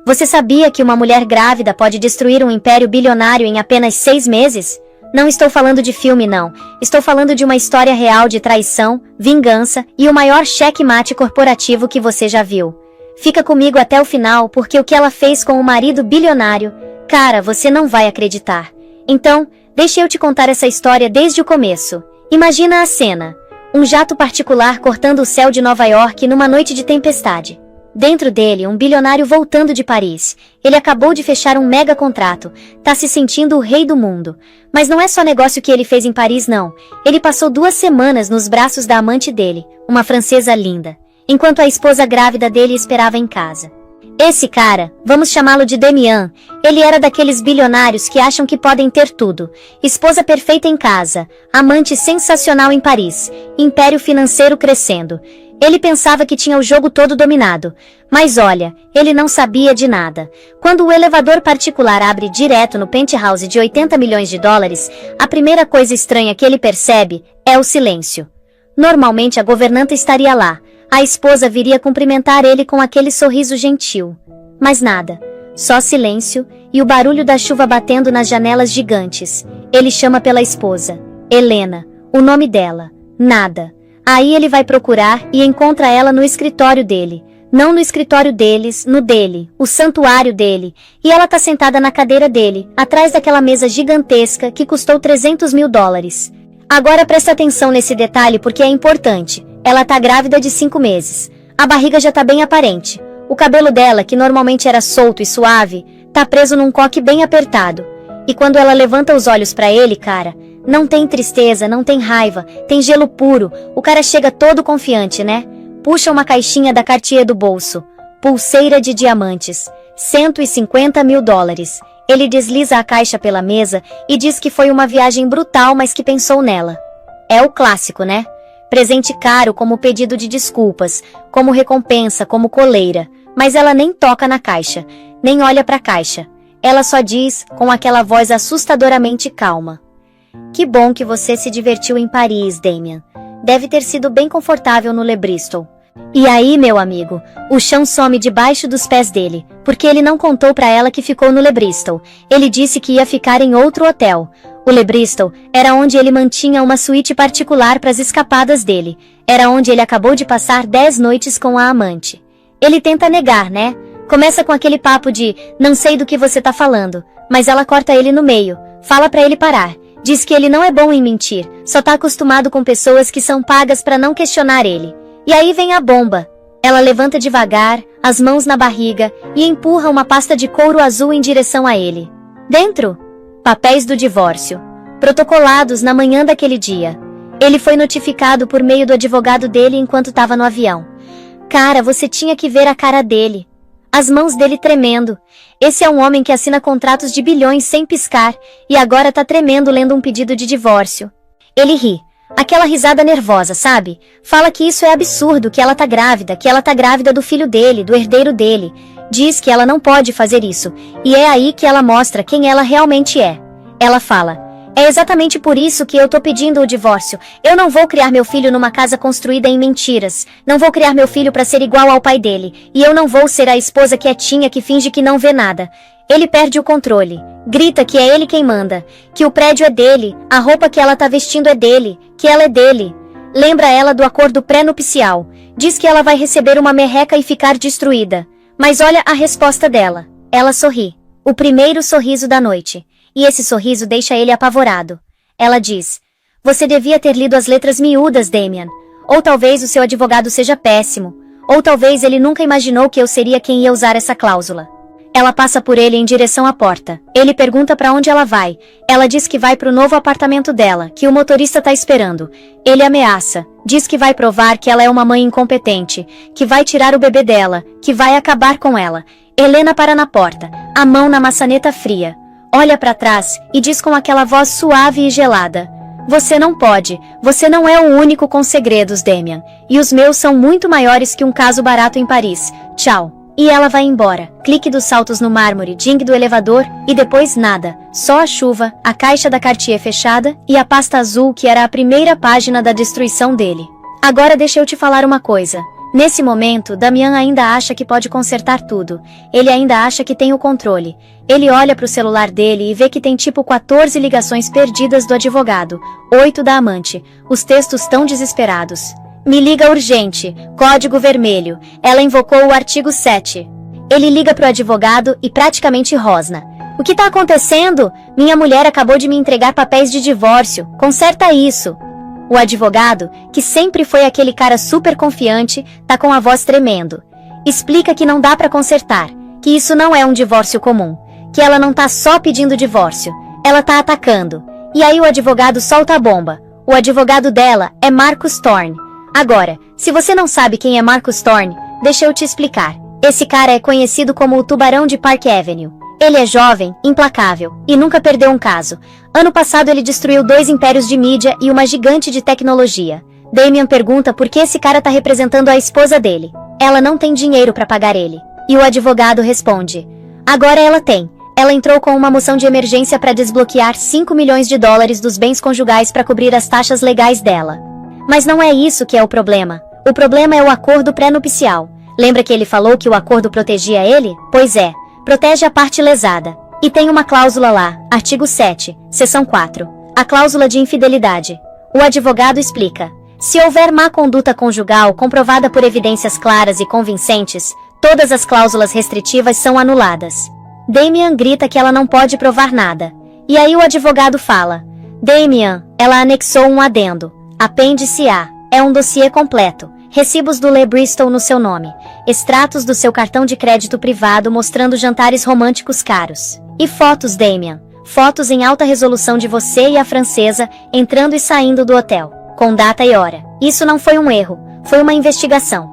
Você sabia que uma mulher grávida pode destruir um império bilionário em apenas 6 meses? Não estou falando de filme, não. Estou falando de uma história real de traição, vingança e o maior checkmate corporativo que você já viu. Fica comigo até o final, porque o que ela fez com o marido bilionário, cara, você não vai acreditar. Então, deixa eu te contar essa história desde o começo. Imagina a cena. Um jato particular cortando o céu de Nova York numa noite de tempestade. Dentro dele, um bilionário voltando de Paris. Ele acabou de fechar um mega contrato. Tá se sentindo o rei do mundo. Mas não é só negócio que ele fez em Paris, não. Ele passou 2 semanas nos braços da amante dele, uma francesa linda, enquanto a esposa grávida dele esperava em casa. Esse cara, vamos chamá-lo de Damian, ele era daqueles bilionários que acham que podem ter tudo. Esposa perfeita em casa, amante sensacional em Paris, império financeiro crescendo. Ele pensava que tinha o jogo todo dominado. Mas olha, ele não sabia de nada. Quando o elevador particular abre direto no penthouse de 80 milhões de dólares, a primeira coisa estranha que ele percebe é o silêncio. Normalmente a governanta estaria lá. A esposa viria cumprimentar ele com aquele sorriso gentil. Mas nada. Só silêncio e o barulho da chuva batendo nas janelas gigantes. Ele chama pela esposa. Helena. O nome dela. Nada. Aí ele vai procurar e encontra ela no escritório dele. Não no escritório deles, no dele, o santuário dele. E ela tá sentada na cadeira dele, atrás daquela mesa gigantesca que custou 300 mil dólares. Agora presta atenção nesse detalhe porque é importante. Ela tá grávida de 5 meses. A barriga já tá bem aparente. O cabelo dela, que normalmente era solto e suave, tá preso num coque bem apertado. E quando ela levanta os olhos pra ele, cara, não tem tristeza, não tem raiva, tem gelo puro. O cara chega todo confiante, né? Puxa uma caixinha da Cartier do bolso. Pulseira de diamantes. 150 mil dólares. Ele desliza a caixa pela mesa e diz que foi uma viagem brutal, mas que pensou nela. É o clássico, né? Presente caro como pedido de desculpas, como recompensa, como coleira. Mas ela nem toca na caixa, nem olha pra caixa. Ela só diz, com aquela voz assustadoramente calma: "Que bom que você se divertiu em Paris, Damian. Deve ter sido bem confortável no Le Bristol." E aí, meu amigo, o chão some debaixo dos pés dele, porque ele não contou pra ela que ficou no Le Bristol. Ele disse que ia ficar em outro hotel. O Le Bristol era onde ele mantinha uma suíte particular para as escapadas dele. Era onde ele acabou de passar 10 noites com a amante. Ele tenta negar, né? Começa com aquele papo de, não sei do que você tá falando, mas ela corta ele no meio, fala pra ele parar. Diz que ele não é bom em mentir, só tá acostumado com pessoas que são pagas pra não questionar ele. E aí vem a bomba. Ela levanta devagar, as mãos na barriga, e empurra uma pasta de couro azul em direção a ele. Dentro? Papéis do divórcio. Protocolados na manhã daquele dia. Ele foi notificado por meio do advogado dele enquanto estava no avião. Cara, você tinha que ver a cara dele. As mãos dele tremendo. Esse é um homem que assina contratos de bilhões sem piscar, e agora tá tremendo lendo um pedido de divórcio. Ele ri. Aquela risada nervosa, sabe? Fala que isso é absurdo, que ela tá grávida do filho dele, do herdeiro dele. Diz que ela não pode fazer isso, e é aí que ela mostra quem ela realmente é. Ela fala: "É exatamente por isso que eu tô pedindo o divórcio. Eu não vou criar meu filho numa casa construída em mentiras. Não vou criar meu filho pra ser igual ao pai dele. E eu não vou ser a esposa quietinha que finge que não vê nada." Ele perde o controle. Grita que é ele quem manda. Que o prédio é dele, a roupa que ela tá vestindo é dele, que ela é dele. Lembra ela do acordo pré-nupcial. Diz que ela vai receber uma merreca e ficar destruída. Mas olha a resposta dela. Ela sorri. O primeiro sorriso da noite. E esse sorriso deixa ele apavorado. Ela diz: "Você devia ter lido as letras miúdas, Damian. Ou talvez o seu advogado seja péssimo. Ou talvez ele nunca imaginou que eu seria quem ia usar essa cláusula." Ela passa por ele em direção à porta. Ele pergunta pra onde ela vai. Ela diz que vai pro novo apartamento dela, que o motorista tá esperando. Ele ameaça. Diz que vai provar que ela é uma mãe incompetente, que vai tirar o bebê dela, que vai acabar com ela. Helena para na porta, a mão na maçaneta fria. Olha pra trás e diz com aquela voz suave e gelada: "Você não pode. Você não é o único com segredos, Damian. E os meus são muito maiores que um caso barato em Paris. Tchau." E ela vai embora. Clique dos saltos no mármore, ding do elevador, e depois nada. Só a chuva, a caixa da Cartier fechada, e a pasta azul que era a primeira página da destruição dele. Agora deixa eu te falar uma coisa. Nesse momento, Damian ainda acha que pode consertar tudo. Ele ainda acha que tem o controle. Ele olha para o celular dele e vê que tem tipo 14 ligações perdidas do advogado, 8 da amante. Os textos tão desesperados. Me liga urgente, código vermelho. Ela invocou o artigo 7. Ele liga pro advogado e praticamente rosna. O que tá acontecendo? Minha mulher acabou de me entregar papéis de divórcio. Conserta isso. O advogado, que sempre foi aquele cara super confiante, tá com a voz tremendo. Explica que não dá pra consertar, que isso não é um divórcio comum, que ela não tá só pedindo divórcio, ela tá atacando. E aí o advogado solta a bomba. O advogado dela é Marcus Thorne. Agora, se você não sabe quem é Marcus Thorne, deixa eu te explicar. Esse cara é conhecido como o Tubarão de Park Avenue. Ele é jovem, implacável, e nunca perdeu um caso. Ano passado ele destruiu 2 impérios de mídia e uma gigante de tecnologia. Damian pergunta por que esse cara tá representando a esposa dele. Ela não tem dinheiro pra pagar ele. E o advogado responde. Agora ela tem. Ela entrou com uma moção de emergência para desbloquear 5 milhões de dólares dos bens conjugais para cobrir as taxas legais dela. Mas não é isso que é o problema. O problema é o acordo pré-nupcial. Lembra que ele falou que o acordo protegia ele? Pois é. Protege a parte lesada. E tem uma cláusula lá, artigo 7, seção 4. A cláusula de infidelidade. O advogado explica. Se houver má conduta conjugal comprovada por evidências claras e convincentes, todas as cláusulas restritivas são anuladas. Damian grita que ela não pode provar nada. E aí o advogado fala. Damian, ela anexou um adendo. Apêndice A. É um dossiê completo. Recibos do Le Bristol no seu nome. Extratos do seu cartão de crédito privado mostrando jantares românticos caros. E fotos, Damian. Fotos em alta resolução de você e a francesa entrando e saindo do hotel. Com data e hora. Isso não foi um erro. Foi uma investigação.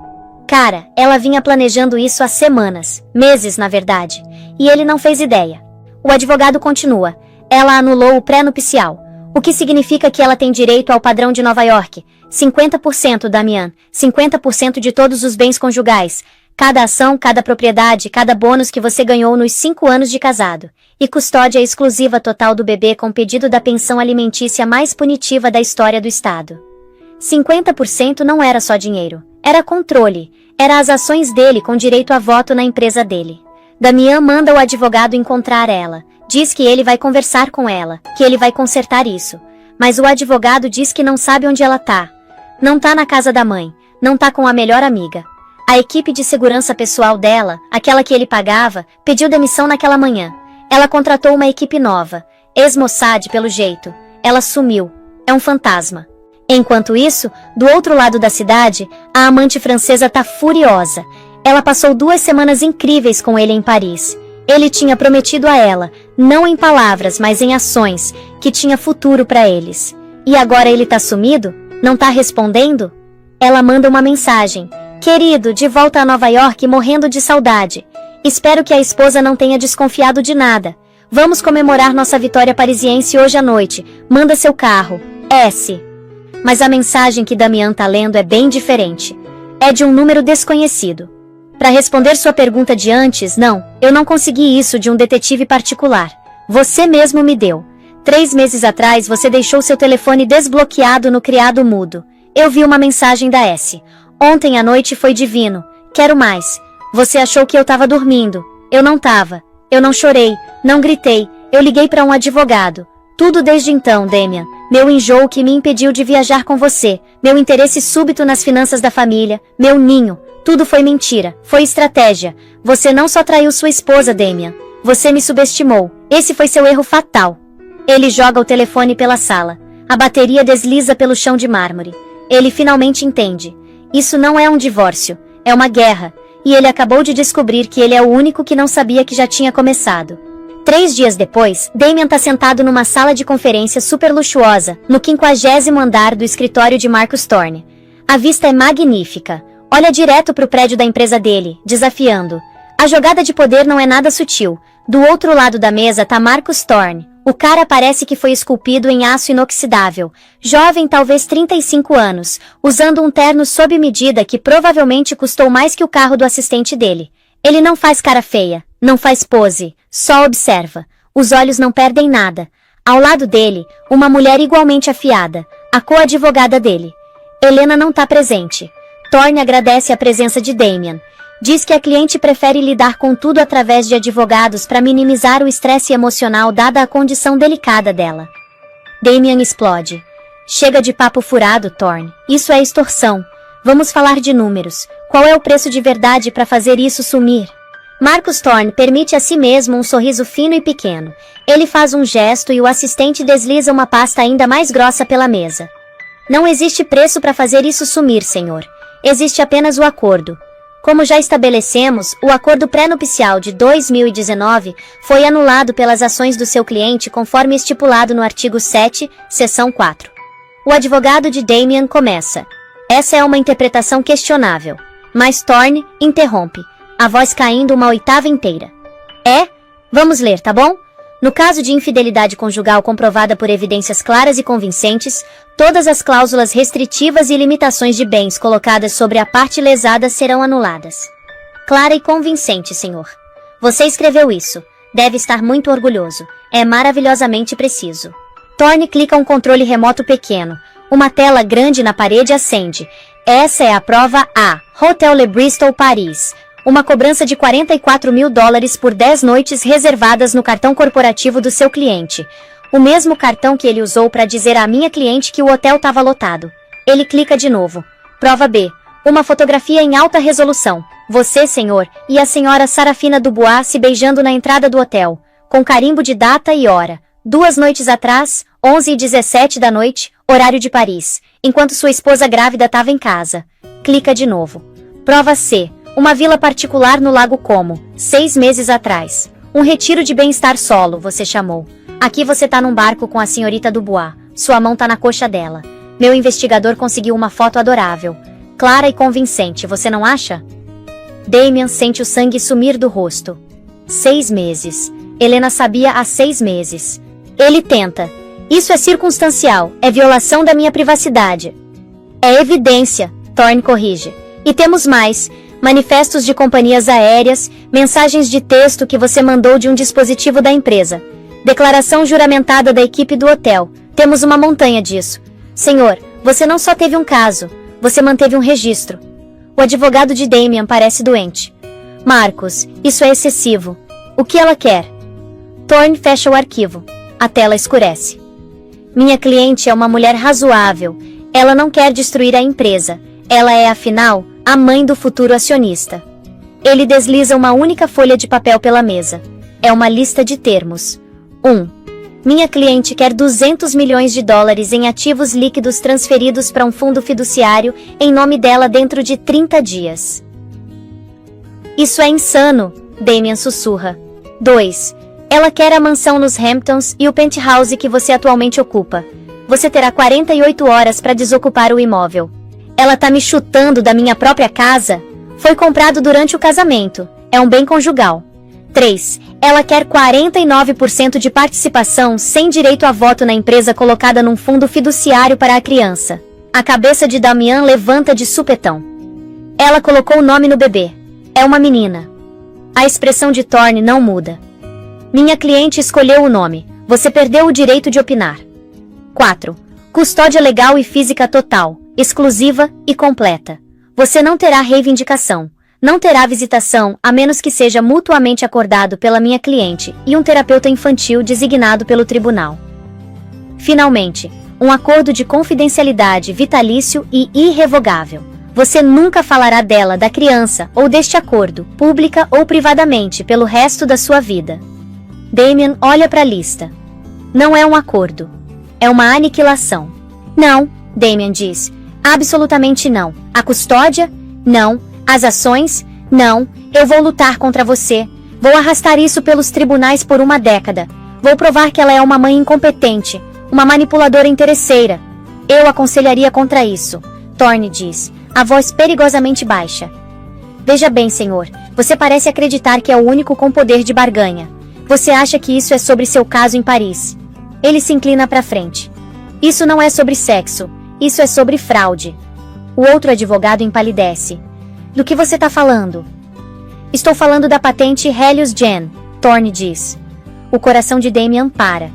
Cara, ela vinha planejando isso há semanas. Meses, na verdade. E ele não fez ideia. O advogado continua. Ela anulou o pré-nupcial. O que significa que ela tem direito ao padrão de Nova York. 50%, Damian, 50% de todos os bens conjugais, cada ação, cada propriedade, cada bônus que você ganhou nos 5 anos de casado, e custódia exclusiva total do bebê com pedido da pensão alimentícia mais punitiva da história do Estado. 50% não era só dinheiro, era controle, era as ações dele com direito a voto na empresa dele. Damian manda o advogado encontrar ela, diz que ele vai conversar com ela, que ele vai consertar isso, mas o advogado diz que não sabe onde ela tá. Não tá na casa da mãe, não tá com a melhor amiga. A equipe de segurança pessoal dela, aquela que ele pagava, pediu demissão naquela manhã. Ela contratou uma equipe nova, ex-Mossad pelo jeito. Ela sumiu. É um fantasma. Enquanto isso, do outro lado da cidade, a amante francesa tá furiosa. Ela passou 2 semanas incríveis com ele em Paris. Ele tinha prometido a ela, não em palavras, mas em ações, que tinha futuro pra eles. E agora ele tá sumido? Não tá respondendo? Ela manda uma mensagem. Querido, de volta a Nova York morrendo de saudade. Espero que a esposa não tenha desconfiado de nada. Vamos comemorar nossa vitória parisiense hoje à noite. Manda seu carro. S. Mas a mensagem que Damian tá lendo é bem diferente. É de um número desconhecido. Para responder sua pergunta de antes, não, eu não consegui isso de um detetive particular. Você mesmo me deu. 3 meses atrás você deixou seu telefone desbloqueado no criado mudo. Eu vi uma mensagem da S. Ontem à noite foi divino. Quero mais. Você achou que eu tava dormindo. Eu não tava. Eu não chorei, não gritei. Eu liguei para um advogado. Tudo desde então, Damian. Meu enjoo que me impediu de viajar com você. Meu interesse súbito nas finanças da família. Meu ninho. Tudo foi mentira. Foi estratégia. Você não só traiu sua esposa, Damian. Você me subestimou. Esse foi seu erro fatal. Ele joga o telefone pela sala. A bateria desliza pelo chão de mármore. Ele finalmente entende. Isso não é um divórcio. É uma guerra. E ele acabou de descobrir que ele é o único que não sabia que já tinha começado. 3 dias depois, Damian tá sentado numa sala de conferência super luxuosa, no 50º andar do escritório de Marcus Thorne. A vista é magnífica. Olha direto pro prédio da empresa dele, desafiando. A jogada de poder não é nada sutil. Do outro lado da mesa tá Marcus Thorne. O cara parece que foi esculpido em aço inoxidável. Jovem, talvez 35 anos, usando um terno sob medida que provavelmente custou mais que o carro do assistente dele. Ele não faz cara feia, não faz pose, só observa. Os olhos não perdem nada. Ao lado dele, uma mulher igualmente afiada, a co-advogada dele. Helena não tá presente. Thorne agradece a presença de Damian. Diz que a cliente prefere lidar com tudo através de advogados para minimizar o estresse emocional dada a condição delicada dela. Damian explode. Chega de papo furado, Thorne. Isso é extorsão. Vamos falar de números. Qual é o preço de verdade para fazer isso sumir? Marcus Thorne permite a si mesmo um sorriso fino e pequeno. Ele faz um gesto e o assistente desliza uma pasta ainda mais grossa pela mesa. Não existe preço para fazer isso sumir, senhor. Existe apenas o acordo. Como já estabelecemos, o acordo pré-nupcial de 2019 foi anulado pelas ações do seu cliente conforme estipulado no artigo 7, seção 4. O advogado de Damian começa. Essa é uma interpretação questionável. Mas Thorne interrompe, a voz caindo uma oitava inteira. Vamos ler, tá bom? No caso de infidelidade conjugal comprovada por evidências claras e convincentes, todas as cláusulas restritivas e limitações de bens colocadas sobre a parte lesada serão anuladas. Clara e convincente, senhor. Você escreveu isso. Deve estar muito orgulhoso. É maravilhosamente preciso. Thorne clica um controle remoto pequeno. Uma tela grande na parede acende. Essa é a prova A. Hotel Le Bristol, Paris. Uma cobrança de $44 mil por 10 noites reservadas no cartão corporativo do seu cliente. O mesmo cartão que ele usou para dizer à minha cliente que o hotel estava lotado. Ele clica de novo. Prova B. Uma fotografia em alta resolução. Você, senhor, e a senhora Sarafina Dubois se beijando na entrada do hotel. Com carimbo de data e hora. 2 noites atrás, 11h17 da noite, horário de Paris. Enquanto sua esposa grávida estava em casa. Clica de novo. Prova C. Uma vila particular no Lago Como, 6 meses atrás. Um retiro de bem-estar solo, você chamou. Aqui você tá num barco com a senhorita Dubois. Sua mão tá na coxa dela. Meu investigador conseguiu uma foto adorável. Clara e convincente, você não acha? Damian sente o sangue sumir do rosto. 6 meses. Helena sabia há 6 meses. Ele tenta. Isso é circunstancial, é violação da minha privacidade. É evidência, Thorne corrige. E temos mais. Manifestos de companhias aéreas, mensagens de texto que você mandou de um dispositivo da empresa. Declaração juramentada da equipe do hotel. Temos uma montanha disso. Senhor, você não só teve um caso, você manteve um registro. O advogado de Damian parece doente. Marcus, isso é excessivo. O que ela quer? Thorne fecha o arquivo. A tela escurece. Minha cliente é uma mulher razoável. Ela não quer destruir a empresa. Ela é, afinal, a mãe do futuro acionista. Ele desliza uma única folha de papel pela mesa. É uma lista de termos. 1. Minha cliente quer $200 milhões em ativos líquidos transferidos para um fundo fiduciário em nome dela dentro de 30 dias. Isso é insano, Damian sussurra. 2. Ela quer a mansão nos Hamptons e o penthouse que você atualmente ocupa. Você terá 48 horas para desocupar o imóvel. Ela tá me chutando da minha própria casa? Foi comprado durante o casamento. É um bem conjugal. 3. Ela quer 49% de participação sem direito a voto na empresa colocada num fundo fiduciário para a criança. A cabeça de Damian levanta de supetão. Ela colocou o nome no bebê. É uma menina. A expressão de Thorne não muda. Minha cliente escolheu o nome. Você perdeu o direito de opinar. 4. Custódia legal e física total, exclusiva e completa. Você não terá reivindicação. Não terá visitação a menos que seja mutuamente acordado pela minha cliente e um terapeuta infantil designado pelo tribunal. Finalmente, um acordo de confidencialidade vitalício e irrevogável. Você nunca falará dela, da criança, ou deste acordo, pública ou privadamente, pelo resto da sua vida. Damian olha para a lista. Não é um acordo. É uma aniquilação. Não, Damian diz. Absolutamente não. A custódia? Não. As ações? Não. Eu vou lutar contra você. Vou arrastar isso pelos tribunais por 1 década. Vou provar que ela é uma mãe incompetente, uma manipuladora interesseira. Eu aconselharia contra isso, Thorne diz, a voz perigosamente baixa. Veja bem, senhor, você parece acreditar que é o único com poder de barganha. Você acha que isso é sobre seu caso em Paris. Ele se inclina para frente. Isso não é sobre sexo, isso é sobre fraude. O outro advogado empalidece. Do que você está falando? Estou falando da patente Helios-Gen, Thorne diz. O coração de Damian para.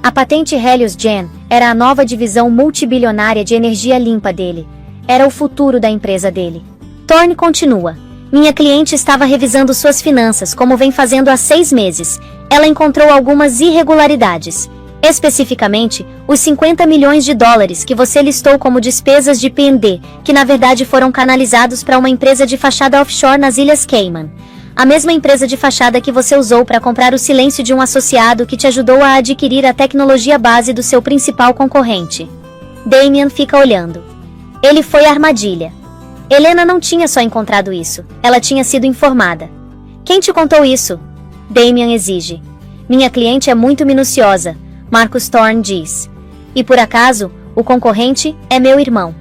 A patente Helios-Gen era a nova divisão multibilionária de energia limpa dele. era o futuro da empresa dele. Thorne continua. Minha cliente estava revisando suas finanças, como vem fazendo há 6 meses. Ela encontrou algumas irregularidades. Especificamente, os 50 milhões de dólares que você listou como despesas de P&D, que na verdade foram canalizados para uma empresa de fachada offshore nas Ilhas Cayman. A mesma empresa de fachada que você usou para comprar o silêncio de um associado que te ajudou a adquirir a tecnologia base do seu principal concorrente. Damian fica olhando. Ele foi a armadilha. Helena não tinha só encontrado isso, ela tinha sido informada. Quem te contou isso? Damian exige. Minha cliente é muito minuciosa, Marcus Thorne diz. E por acaso, o concorrente é meu irmão.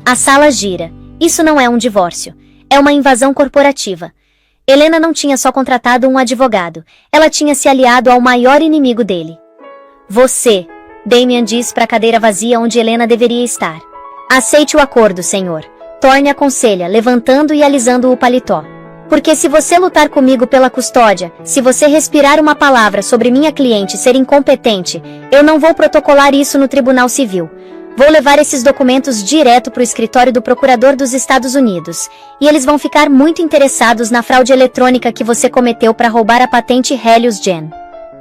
A sala gira. Isso não é um divórcio. É uma invasão corporativa. Helena não tinha só contratado um advogado, ela tinha se aliado ao maior inimigo dele. Você, Damian diz para a cadeira vazia onde Helena deveria estar. Aceite o acordo, senhor. Thorne aconselha, levantando e alisando o paletó. Porque se você lutar comigo pela custódia, se você respirar uma palavra sobre minha cliente ser incompetente, eu não vou protocolar isso no Tribunal Civil. Vou levar esses documentos direto para o escritório do Procurador dos Estados Unidos, e eles vão ficar muito interessados na fraude eletrônica que você cometeu para roubar a patente Helios Gen.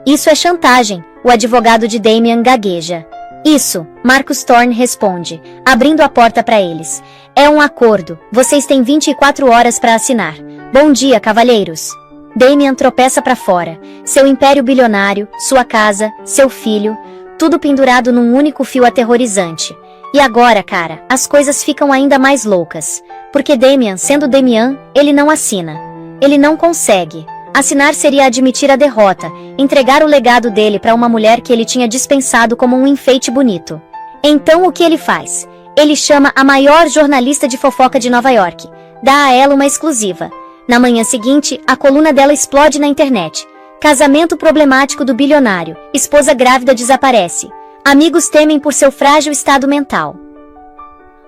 Isso é chantagem, o advogado de Damian gagueja. Isso, Marcus Thorne responde, abrindo a porta para eles. É um acordo, vocês têm 24 horas para assinar. Bom dia, cavalheiros. Damian tropeça para fora. Seu império bilionário, sua casa, seu filho, tudo pendurado num único fio aterrorizante. E agora, cara, as coisas ficam ainda mais loucas. Porque Damian, sendo Damian, ele não assina. Ele não consegue. Assinar seria admitir a derrota, entregar o legado dele para uma mulher que ele tinha dispensado como um enfeite bonito. Então o que ele faz? Ele chama a maior jornalista de fofoca de Nova York. Dá a ela uma exclusiva. Na manhã seguinte, a coluna dela explode na internet. Casamento problemático do bilionário. Esposa grávida desaparece. Amigos temem por seu frágil estado mental.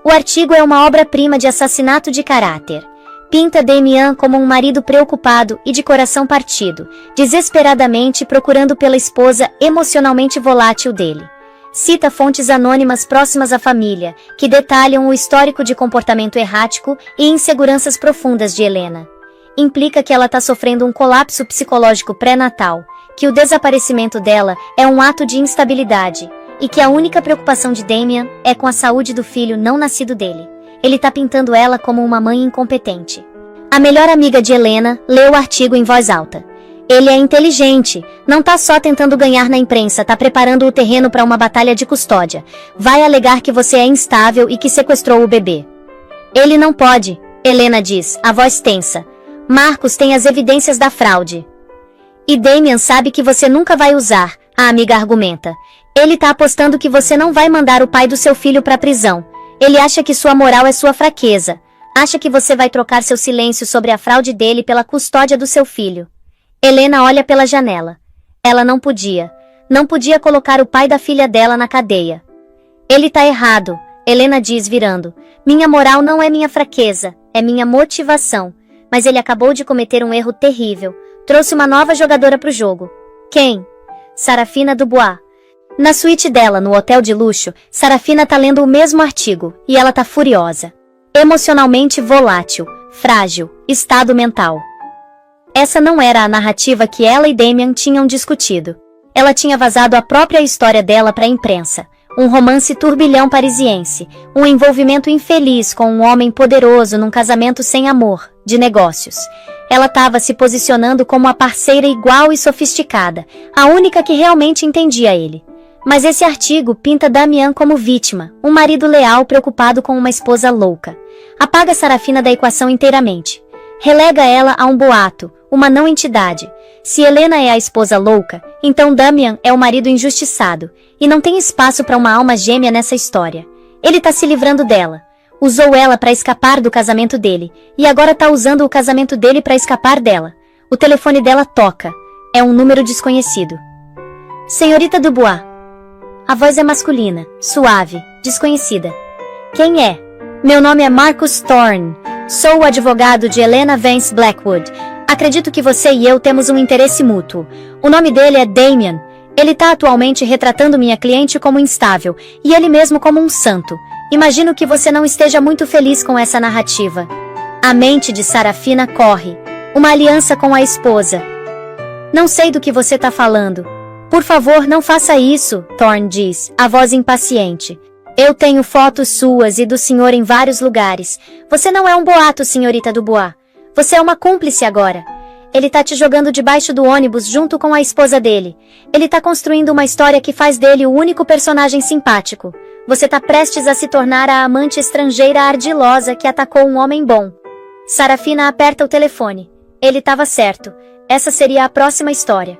O artigo é uma obra-prima de assassinato de caráter. Pinta Damian como um marido preocupado e de coração partido, desesperadamente procurando pela esposa emocionalmente volátil dele. Cita fontes anônimas próximas à família, que detalham o histórico de comportamento errático e inseguranças profundas de Helena. Implica que ela está sofrendo um colapso psicológico pré-natal, que o desaparecimento dela é um ato de instabilidade, e que a única preocupação de Damian é com a saúde do filho não nascido dele. Ele tá pintando ela como uma mãe incompetente. A melhor amiga de Helena lê o artigo em voz alta. Ele é inteligente, não tá só tentando ganhar na imprensa, tá preparando o terreno para uma batalha de custódia. Vai alegar que você é instável e que sequestrou o bebê. Ele não pode, Helena diz, a voz tensa. Marcus tem as evidências da fraude. E Damian sabe que você nunca vai usar, a amiga argumenta. Ele tá apostando que você não vai mandar o pai do seu filho pra prisão. Ele acha que sua moral é sua fraqueza. Acha que você vai trocar seu silêncio sobre a fraude dele pela custódia do seu filho. Helena olha pela janela. Ela não podia. Não podia colocar o pai da filha dela na cadeia. Ele tá errado, Helena diz virando. Minha moral não é minha fraqueza, é minha motivação. Mas ele acabou de cometer um erro terrível. Trouxe uma nova jogadora pro jogo. Quem? Sarafina Dubois. Na suíte dela, no hotel de luxo, Sarafina tá lendo o mesmo artigo, e ela tá furiosa. Emocionalmente volátil, frágil, estado mental. Essa não era a narrativa que ela e Damian tinham discutido. Ela tinha vazado a própria história dela pra imprensa. Um romance turbilhão parisiense, um envolvimento infeliz com um homem poderoso num casamento sem amor, de negócios. Ela estava se posicionando como a parceira igual e sofisticada, a única que realmente entendia ele. Mas esse artigo pinta Damian como vítima, um marido leal preocupado com uma esposa louca. Apaga Sarafina da equação inteiramente. Relega ela a um boato, uma não entidade. Se Helena é a esposa louca, então Damian é o marido injustiçado, e não tem espaço para uma alma gêmea nessa história. Ele tá se livrando dela. Usou ela para escapar do casamento dele, e agora tá usando o casamento dele para escapar dela. O telefone dela toca. É um número desconhecido. Senhorita Dubois. A voz é masculina, suave, desconhecida. Quem é? Meu nome é Marcus Thorne. Sou o advogado de Helena Vance Blackwood. Acredito que você e eu temos um interesse mútuo. O nome dele é Damian. Ele tá atualmente retratando minha cliente como instável, e ele mesmo como um santo. Imagino que você não esteja muito feliz com essa narrativa. A mente de Sarafina corre. Uma aliança com a esposa. Não sei do que você tá falando. Por favor, não faça isso, Thorne diz, a voz impaciente. Eu tenho fotos suas e do senhor em vários lugares. Você não é um boato, senhorita Dubois. Você é uma cúmplice agora. Ele tá te jogando debaixo do ônibus junto com a esposa dele. Ele tá construindo uma história que faz dele o único personagem simpático. Você tá prestes a se tornar a amante estrangeira ardilosa que atacou um homem bom. Sarafina aperta o telefone. Ele estava certo. Essa seria a próxima história.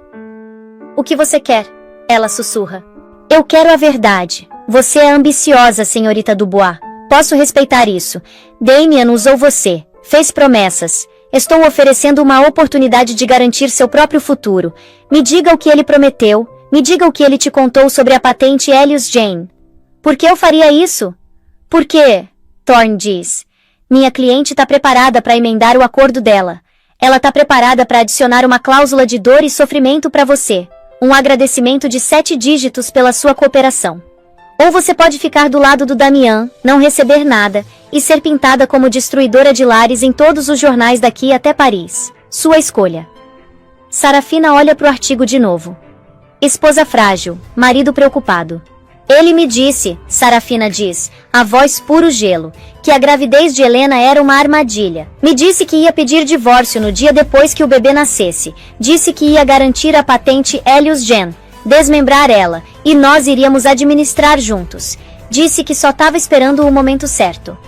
O que você quer? Ela sussurra. Eu quero a verdade. Você é ambiciosa, senhorita Dubois. Posso respeitar isso. Damien usou você. Fez promessas. Estou oferecendo uma oportunidade de garantir seu próprio futuro. Me diga o que ele prometeu. Me diga o que ele te contou sobre a patente Helios Jane. Por que eu faria isso? Por quê? Thorne diz. Minha cliente está preparada para emendar o acordo dela. Ela está preparada para adicionar uma cláusula de dor e sofrimento para você. Um agradecimento de 7 dígitos pela sua cooperação. Ou você pode ficar do lado do Damian, não receber nada, e ser pintada como destruidora de lares em todos os jornais daqui até Paris. Sua escolha. Sarafina olha para o artigo de novo. Esposa frágil, marido preocupado. Ele me disse, Sarafina diz, a voz puro gelo, que a gravidez de Helena era uma armadilha. Me disse que ia pedir divórcio no dia depois que o bebê nascesse. Disse que ia garantir a patente Helios Jane, desmembrar ela, e nós iríamos administrar juntos. Disse que só estava esperando o momento certo.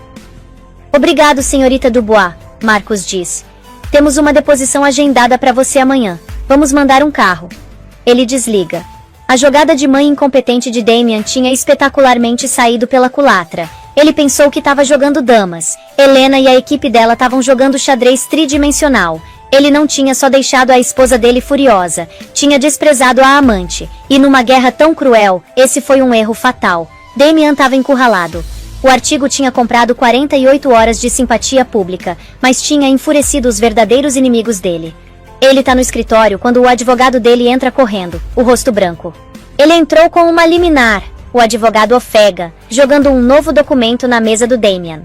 Obrigado, senhorita Dubois, Marcos diz. Temos uma deposição agendada para você amanhã. Vamos mandar um carro. Ele desliga. A jogada de mãe incompetente de Damien tinha espetacularmente saído pela culatra. Ele pensou que estava jogando damas. Helena e a equipe dela estavam jogando xadrez tridimensional. Ele não tinha só deixado a esposa dele furiosa, tinha desprezado a amante. E numa guerra tão cruel, esse foi um erro fatal. Damien estava encurralado. O artigo tinha comprado 48 horas de simpatia pública, mas tinha enfurecido os verdadeiros inimigos dele. Ele tá no escritório quando o advogado dele entra correndo, o rosto branco. Ele entrou com uma liminar, o advogado ofega, jogando um novo documento na mesa do Damien.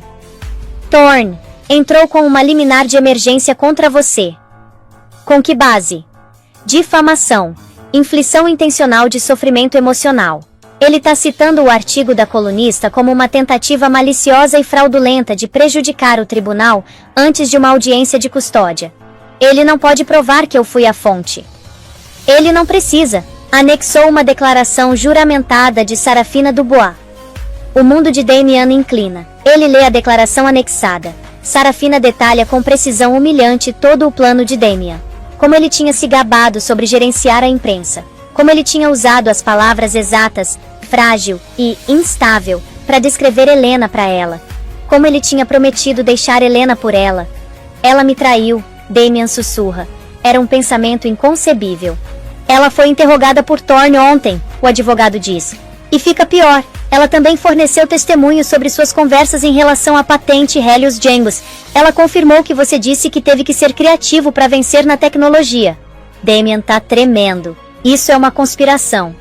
Thorne, entrou com uma liminar de emergência contra você. Com que base? Difamação, inflição intencional de sofrimento emocional. Ele tá citando o artigo da colunista como uma tentativa maliciosa e fraudulenta de prejudicar o tribunal antes de uma audiência de custódia. Ele não pode provar que eu fui a fonte. Ele não precisa. Anexou uma declaração juramentada de Sarafina Dubois. O mundo de Damien inclina. Ele lê a declaração anexada. Sarafina detalha com precisão humilhante todo o plano de Damien. Como ele tinha se gabado sobre gerenciar a imprensa. Como ele tinha usado as palavras exatas, frágil e instável, para descrever Helena para ela. Como ele tinha prometido deixar Helena por ela. Ela me traiu. Damien sussurra. Era um pensamento inconcebível. Ela foi interrogada por Thorne ontem, o advogado diz. E fica pior, ela também forneceu testemunhos sobre suas conversas em relação à patente Helios Jane. Ela confirmou que você disse que teve que ser criativo para vencer na tecnologia. Damien tá tremendo. Isso é uma conspiração.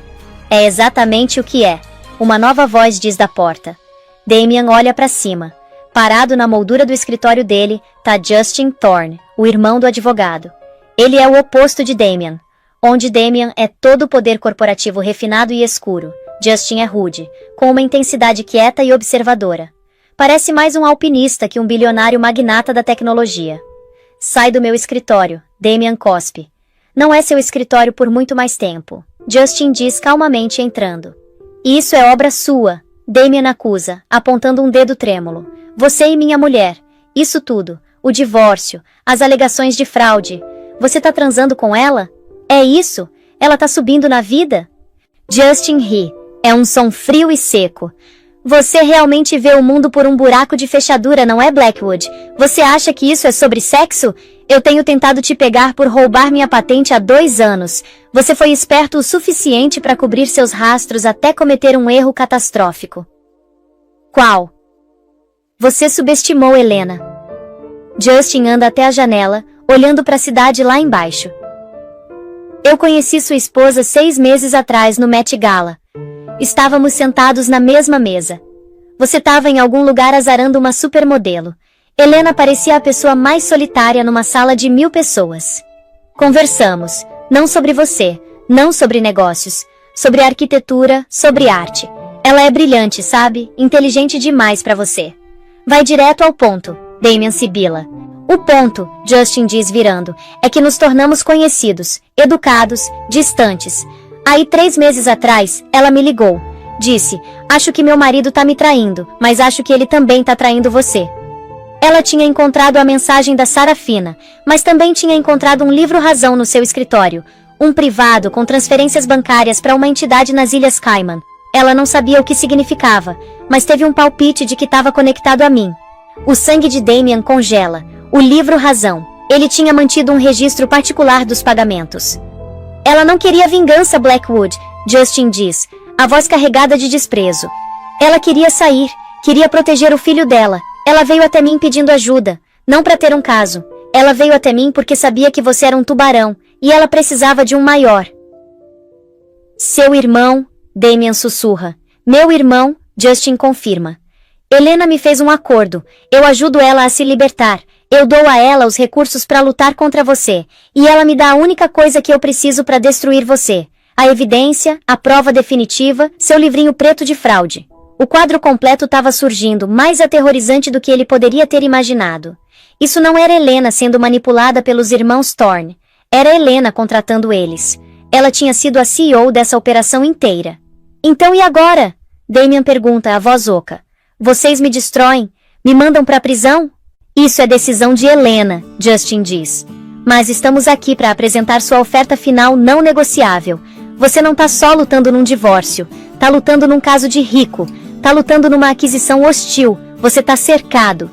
É exatamente o que é. Uma nova voz diz da porta. Damien olha para cima. Parado na moldura do escritório dele, tá Justin Thorne, o irmão do advogado. Ele é o oposto de Damien. Onde Damien é todo o poder corporativo refinado e escuro, Justin é rude, com uma intensidade quieta e observadora. Parece mais um alpinista que um bilionário magnata da tecnologia. Sai do meu escritório, Damien cospe. Não é seu escritório por muito mais tempo, Justin diz calmamente entrando. Isso é obra sua, Damien acusa, apontando um dedo trêmulo. Você e minha mulher, isso tudo, o divórcio, as alegações de fraude. Você tá transando com ela? É isso? Ela tá subindo na vida? Justin ri. É um som frio e seco. Você realmente vê o mundo por um buraco de fechadura, não é, Blackwood? Você acha que isso é sobre sexo? Eu tenho tentado te pegar por roubar minha patente há 2 anos. Você foi esperto o suficiente para cobrir seus rastros até cometer um erro catastrófico. Qual? Você subestimou Helena. Justin anda até a janela, olhando para a cidade lá embaixo. Eu conheci sua esposa 6 meses atrás no Met Gala. Estávamos sentados na mesma mesa. Você estava em algum lugar azarando uma supermodelo. Helena parecia a pessoa mais solitária numa sala de 1000 pessoas. Conversamos, não sobre você, não sobre negócios, sobre arquitetura, sobre arte. Ela é brilhante, sabe? Inteligente demais pra você. Vai direto ao ponto, Damian sibila. O ponto, Justin diz virando, é que nos tornamos conhecidos, educados, distantes. Aí 3 meses atrás, ela me ligou. Disse, acho que meu marido tá me traindo, mas acho que ele também tá traindo você. Ela tinha encontrado a mensagem da Sarafina, mas também tinha encontrado um livro-razão no seu escritório, um privado com transferências bancárias para uma entidade nas Ilhas Cayman. Ela não sabia o que significava, mas teve um palpite de que estava conectado a mim. O sangue de Damian congela. O livro-razão. Ele tinha mantido um registro particular dos pagamentos. Ela não queria vingança, Blackwood, Justin diz, a voz carregada de desprezo. Ela queria sair, queria proteger o filho dela. Ela veio até mim pedindo ajuda, não para ter um caso. Ela veio até mim porque sabia que você era um tubarão, e ela precisava de um maior. Seu irmão, Damian sussurra. Meu irmão, Justin confirma. Helena me fez um acordo, eu ajudo ela a se libertar. Eu dou a ela os recursos para lutar contra você, e ela me dá a única coisa que eu preciso para destruir você. A evidência, a prova definitiva, seu livrinho preto de fraude. O quadro completo estava surgindo, mais aterrorizante do que ele poderia ter imaginado. Isso não era Helena sendo manipulada pelos irmãos Thorne. Era Helena contratando eles. Ela tinha sido a CEO dessa operação inteira. Então e agora? Damian pergunta a voz oca. Vocês me destroem? Me mandam para a prisão? Isso é decisão de Helena, Justin diz. Mas estamos aqui para apresentar sua oferta final não negociável. Você não tá só lutando num divórcio, tá lutando num caso de rico, tá lutando numa aquisição hostil, você tá cercado.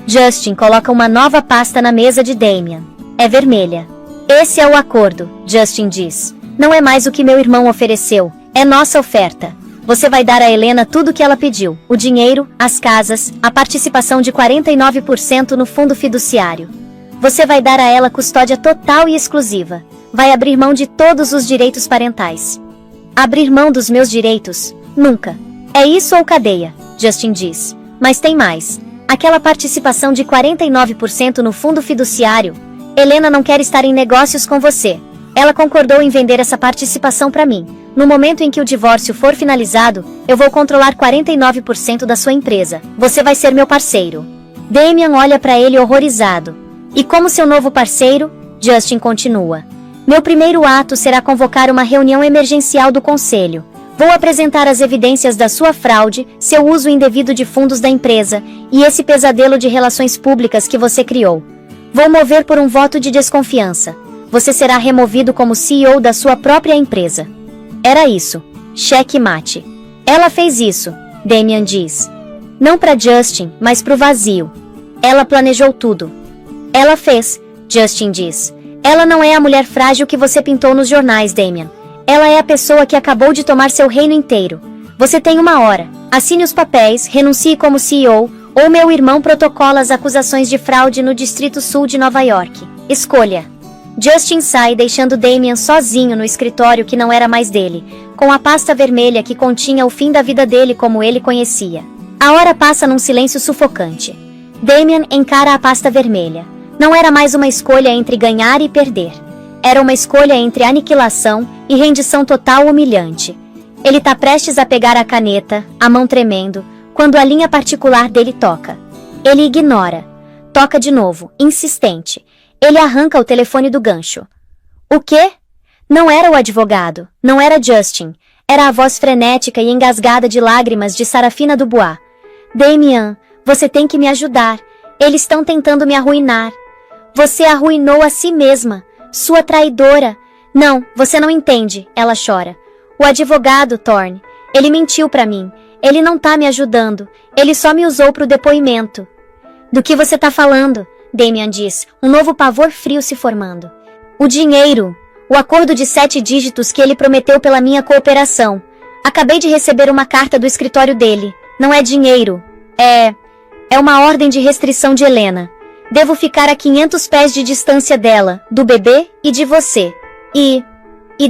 Justin coloca uma nova pasta na mesa de Damian. É vermelha. Esse é o acordo, Justin diz. Não é mais o que meu irmão ofereceu, é nossa oferta. Você vai dar a Helena tudo o que ela pediu, o dinheiro, as casas, a participação de 49% no fundo fiduciário. Você vai dar a ela custódia total e exclusiva. Vai abrir mão de todos os direitos parentais. Abrir mão dos meus direitos? Nunca. É isso ou cadeia, Justin diz. Mas tem mais. Aquela participação de 49% no fundo fiduciário. Helena não quer estar em negócios com você. Ela concordou em vender essa participação para mim. No momento em que o divórcio for finalizado, eu vou controlar 49% da sua empresa. Você vai ser meu parceiro. Damian olha para ele horrorizado. E como seu novo parceiro, Justin continua. Meu primeiro ato será convocar uma reunião emergencial do conselho. Vou apresentar as evidências da sua fraude, seu uso indevido de fundos da empresa e esse pesadelo de relações públicas que você criou. Vou mover por um voto de desconfiança. Você será removido como CEO da sua própria empresa. Era isso. Cheque mate. Ela fez isso, Damian diz. Não para Justin, mas pro vazio. Ela planejou tudo. Ela fez, Justin diz. Ela não é a mulher frágil que você pintou nos jornais, Damian. Ela é a pessoa que acabou de tomar seu reino inteiro. Você tem 1 hora. Assine os papéis, renuncie como CEO, ou meu irmão protocola as acusações de fraude no Distrito Sul de Nova York. Escolha. Justin sai deixando Damian sozinho no escritório que não era mais dele, com a pasta vermelha que continha o fim da vida dele como ele conhecia. A hora passa num silêncio sufocante. Damian encara a pasta vermelha. Não era mais uma escolha entre ganhar e perder. Era uma escolha entre aniquilação e rendição total humilhante. Ele tá prestes a pegar a caneta, a mão tremendo, quando a linha particular dele toca. Ele ignora. Toca de novo, insistente. Ele arranca o telefone do gancho. O quê? Não era o advogado, não era Justin. Era a voz frenética e engasgada de lágrimas de Sarafina Dubois. Damian, você tem que me ajudar. Eles estão tentando me arruinar. Você arruinou a si mesma. Sua traidora. Não, você não entende, ela chora. O advogado, Thorne. Ele mentiu pra mim. Ele não tá me ajudando. Ele só me usou pro depoimento. Do que você tá falando? Damian diz, um novo pavor frio se formando. O dinheiro. O acordo de 7 dígitos que ele prometeu pela minha cooperação. Acabei de receber uma carta do escritório dele. Não é dinheiro. É uma ordem de restrição de Helena. Devo ficar a 500 pés de distância dela, do bebê e de você. E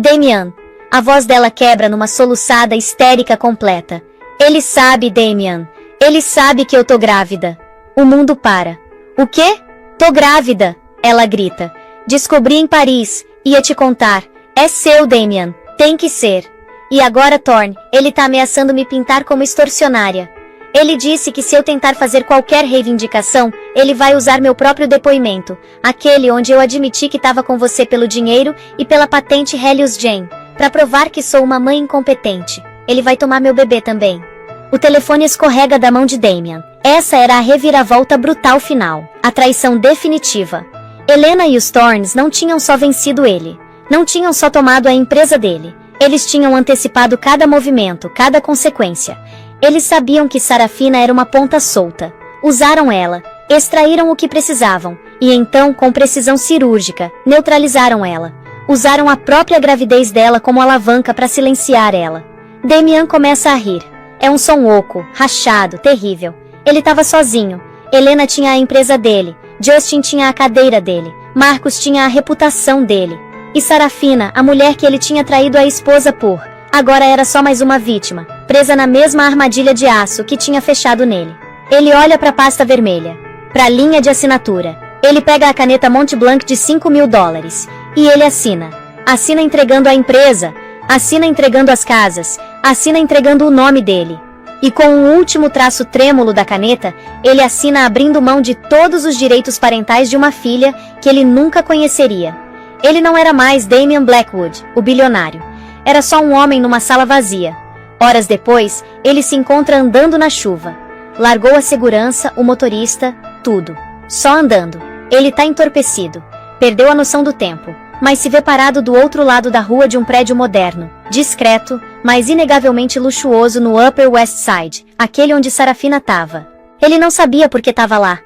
Damian. A voz dela quebra numa soluçada histérica completa. Ele sabe, Damian. Ele sabe que eu tô grávida. O mundo para. O quê? Tô grávida! Ela grita. Descobri em Paris. Ia te contar. É seu, Damian. Tem que ser. E agora Thorne, ele tá ameaçando me pintar como extorsionária. Ele disse que se eu tentar fazer qualquer reivindicação, ele vai usar meu próprio depoimento, aquele onde eu admiti que estava com você pelo dinheiro e pela patente Helios Jane, para provar que sou uma mãe incompetente. Ele vai tomar meu bebê também. O telefone escorrega da mão de Damian. Essa era a reviravolta brutal final, a traição definitiva. Helena e os Thornes não tinham só vencido ele, não tinham só tomado a empresa dele, eles tinham antecipado cada movimento, cada consequência. Eles sabiam que Sarafina era uma ponta solta. Usaram ela, extraíram o que precisavam, e então, com precisão cirúrgica, neutralizaram ela. Usaram a própria gravidez dela como alavanca para silenciar ela. Damian começa a rir. É um som oco, rachado, terrível. Ele estava sozinho. Helena tinha a empresa dele, Justin tinha a cadeira dele, Marcos tinha a reputação dele. E Sarafina, a mulher que ele tinha traído a esposa por... agora era só mais uma vítima, presa na mesma armadilha de aço que tinha fechado nele. Ele olha para a pasta vermelha, para a linha de assinatura. Ele pega a caneta Montblanc de $5.000 e ele assina. Assina entregando a empresa, assina entregando as casas, assina entregando o nome dele. E com o último traço trêmulo da caneta, ele assina abrindo mão de todos os direitos parentais de uma filha que ele nunca conheceria. Ele não era mais Damian Blackwood, o bilionário. Era só um homem numa sala vazia. Horas depois, ele se encontra andando na chuva. Largou a segurança, o motorista, tudo. Só andando. Ele tá entorpecido. Perdeu a noção do tempo. Mas se vê parado do outro lado da rua de um prédio moderno, discreto, mas inegavelmente luxuoso no Upper West Side, aquele onde Sarafina tava. Ele não sabia por que tava lá.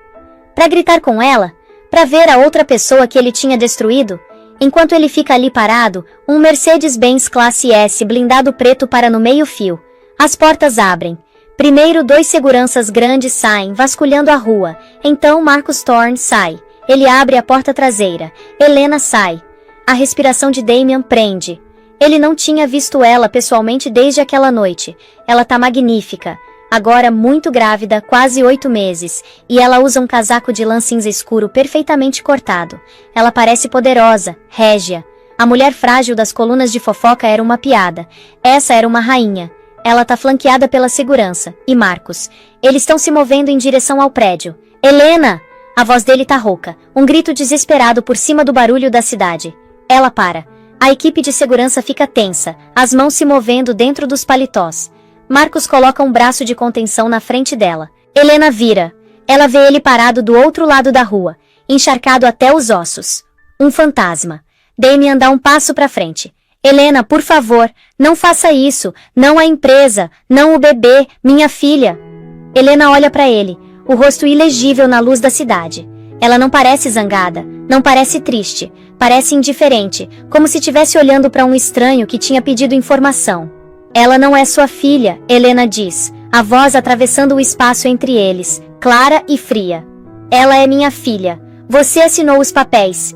Pra gritar com ela? Pra ver a outra pessoa que ele tinha destruído? Enquanto ele fica ali parado, um Mercedes-Benz Classe S blindado preto para no meio-fio. As portas abrem. Primeiro 2 seguranças grandes saem vasculhando a rua. Então Marcus Thorne sai. Ele abre a porta traseira. Helena sai. A respiração de Damian prende. Ele não tinha visto ela pessoalmente desde aquela noite. Ela tá magnífica. Agora muito grávida, quase 8 meses, e ela usa um casaco de lã cinza escuro perfeitamente cortado. Ela parece poderosa, régia. A mulher frágil das colunas de fofoca era uma piada. Essa era uma rainha. Ela tá flanqueada pela segurança. E Marcos. Eles estão se movendo em direção ao prédio. Helena! A voz dele tá rouca. Um grito desesperado por cima do barulho da cidade. Ela para. A equipe de segurança fica tensa, as mãos se movendo dentro dos paletós. Marcos coloca um braço de contenção na frente dela. Helena vira. Ela vê ele parado do outro lado da rua, encharcado até os ossos. Um fantasma. Damian dá um passo para frente. Helena, por favor, não faça isso. Não a empresa, não o bebê, minha filha. Helena olha para ele, o rosto ilegível na luz da cidade. Ela não parece zangada, não parece triste, parece indiferente, como se estivesse olhando para um estranho que tinha pedido informação. Ela não é sua filha, Helena diz, a voz atravessando o espaço entre eles, clara e fria. Ela é minha filha. Você assinou os papéis.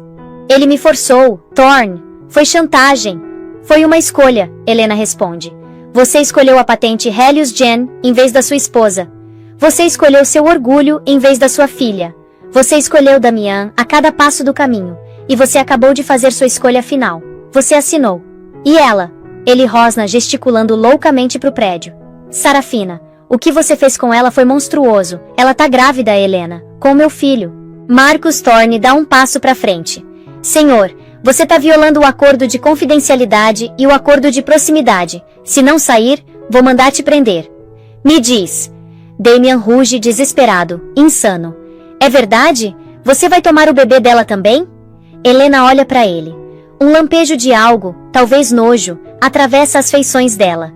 Ele me forçou, Thorne. Foi chantagem. Foi uma escolha, Helena responde. Você escolheu a patente Helios Jane em vez da sua esposa. Você escolheu seu orgulho em vez da sua filha. Você escolheu Damian a cada passo do caminho. E você acabou de fazer sua escolha final. Você assinou. E ela? Ele rosna gesticulando loucamente pro prédio. Sarafina, o que você fez com ela foi monstruoso. Ela tá grávida, Helena, com meu filho. Marcus Thorne dá um passo pra frente. Senhor, você tá violando o acordo de confidencialidade e o acordo de proximidade. Se não sair, vou mandar te prender. Me diz. Damian ruge desesperado, insano. É verdade? Você vai tomar o bebê dela também? Helena olha pra ele. Um lampejo de algo, talvez nojo, atravessa as feições dela.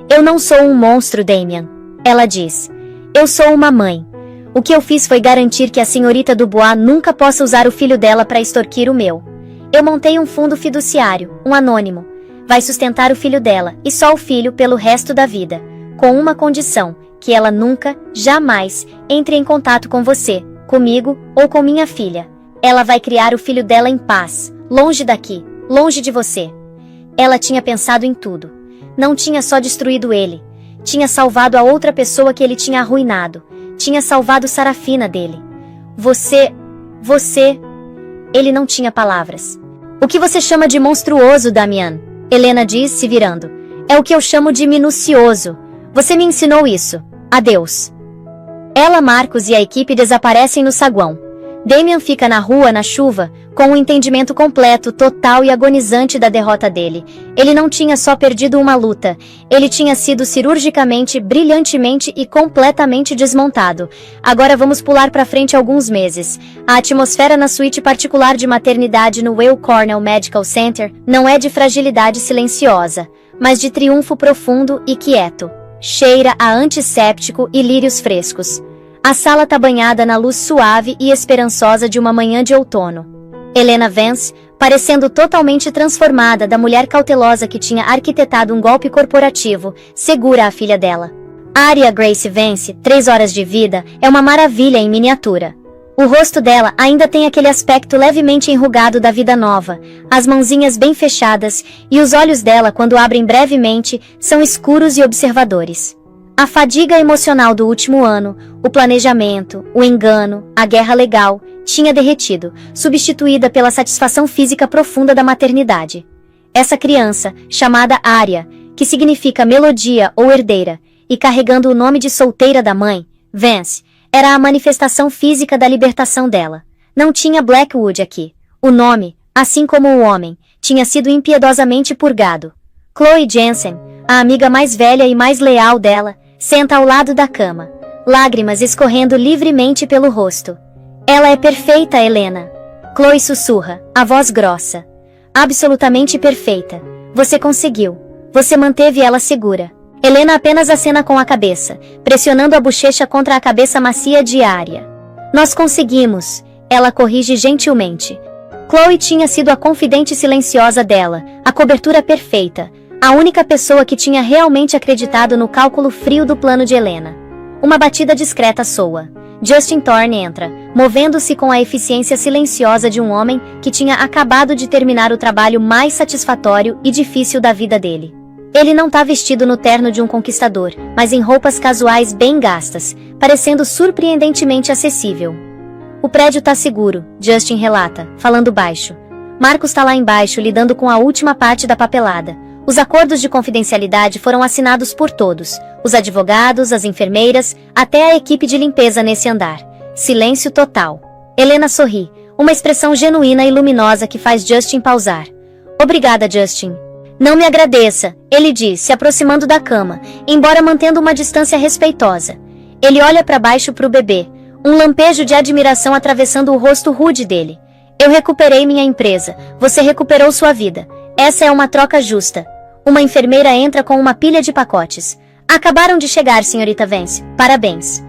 Eu não sou um monstro, Damian. Ela diz. Eu sou uma mãe. O que eu fiz foi garantir que a senhorita Dubois nunca possa usar o filho dela para extorquir o meu. Eu montei um fundo fiduciário, um anônimo. Vai sustentar o filho dela, e só o filho pelo resto da vida. Com uma condição, que ela nunca, jamais, entre em contato com você, comigo ou com minha filha. Ela vai criar o filho dela em paz, longe daqui, longe de você. Ela tinha pensado em tudo. Não tinha só destruído ele. Tinha salvado a outra pessoa que ele tinha arruinado. Tinha salvado Sarafina dele. Você... Ele não tinha palavras. O que você chama de monstruoso, Damian? Helena diz, se virando. É o que eu chamo de minucioso. Você me ensinou isso. Adeus. Ela, Marcos e a equipe desaparecem no saguão. Damian fica na rua, na chuva, com o entendimento completo, total e agonizante da derrota dele. Ele não tinha só perdido uma luta, ele tinha sido cirurgicamente, brilhantemente e completamente desmontado. Agora vamos pular para frente alguns meses. A atmosfera na suíte particular de maternidade no Weill Cornell Medical Center não é de fragilidade silenciosa, mas de triunfo profundo e quieto. Cheira a antisséptico e lírios frescos. A sala tá banhada na luz suave e esperançosa de uma manhã de outono. Helena Vance, parecendo totalmente transformada da mulher cautelosa que tinha arquitetado um golpe corporativo, segura a filha dela. Aria Grace Vance, 3 horas de vida, é uma maravilha em miniatura. O rosto dela ainda tem aquele aspecto levemente enrugado da vida nova, as mãozinhas bem fechadas, e os olhos dela, quando abrem brevemente, são escuros e observadores. A fadiga emocional do último ano, o planejamento, o engano, a guerra legal, tinha derretido, substituída pela satisfação física profunda da maternidade. Essa criança, chamada Aria, que significa melodia ou herdeira, e carregando o nome de solteira da mãe, Vance, era a manifestação física da libertação dela. Não tinha Blackwood aqui. O nome, assim como o homem, tinha sido impiedosamente purgado. Chloe Jensen, a amiga mais velha e mais leal dela, senta ao lado da cama, lágrimas escorrendo livremente pelo rosto. Ela é perfeita, Helena. Chloe sussurra, a voz grossa. Absolutamente perfeita. Você conseguiu. Você manteve ela segura. Helena apenas acena com a cabeça, pressionando a bochecha contra a cabeça macia de Aria. Nós conseguimos. Ela corrige gentilmente. Chloe tinha sido a confidente silenciosa dela, a cobertura perfeita, a única pessoa que tinha realmente acreditado no cálculo frio do plano de Helena. Uma batida discreta soa. Justin Thorne entra, movendo-se com a eficiência silenciosa de um homem que tinha acabado de terminar o trabalho mais satisfatório e difícil da vida dele. Ele não tá vestido no terno de um conquistador, mas em roupas casuais bem gastas, parecendo surpreendentemente acessível. O prédio tá seguro, Justin relata, falando baixo. Marcos tá lá embaixo lidando com a última parte da papelada. Os acordos de confidencialidade foram assinados por todos, os advogados, as enfermeiras, até a equipe de limpeza nesse andar. Silêncio total. Helena sorri, uma expressão genuína e luminosa que faz Justin pausar. Obrigada, Justin. Não me agradeça, ele diz, se aproximando da cama, embora mantendo uma distância respeitosa. Ele olha para baixo para o bebê, um lampejo de admiração atravessando o rosto rude dele. Eu recuperei minha empresa, você recuperou sua vida. Essa é uma troca justa. Uma enfermeira entra com uma pilha de pacotes. Acabaram de chegar, senhorita Vance. Parabéns.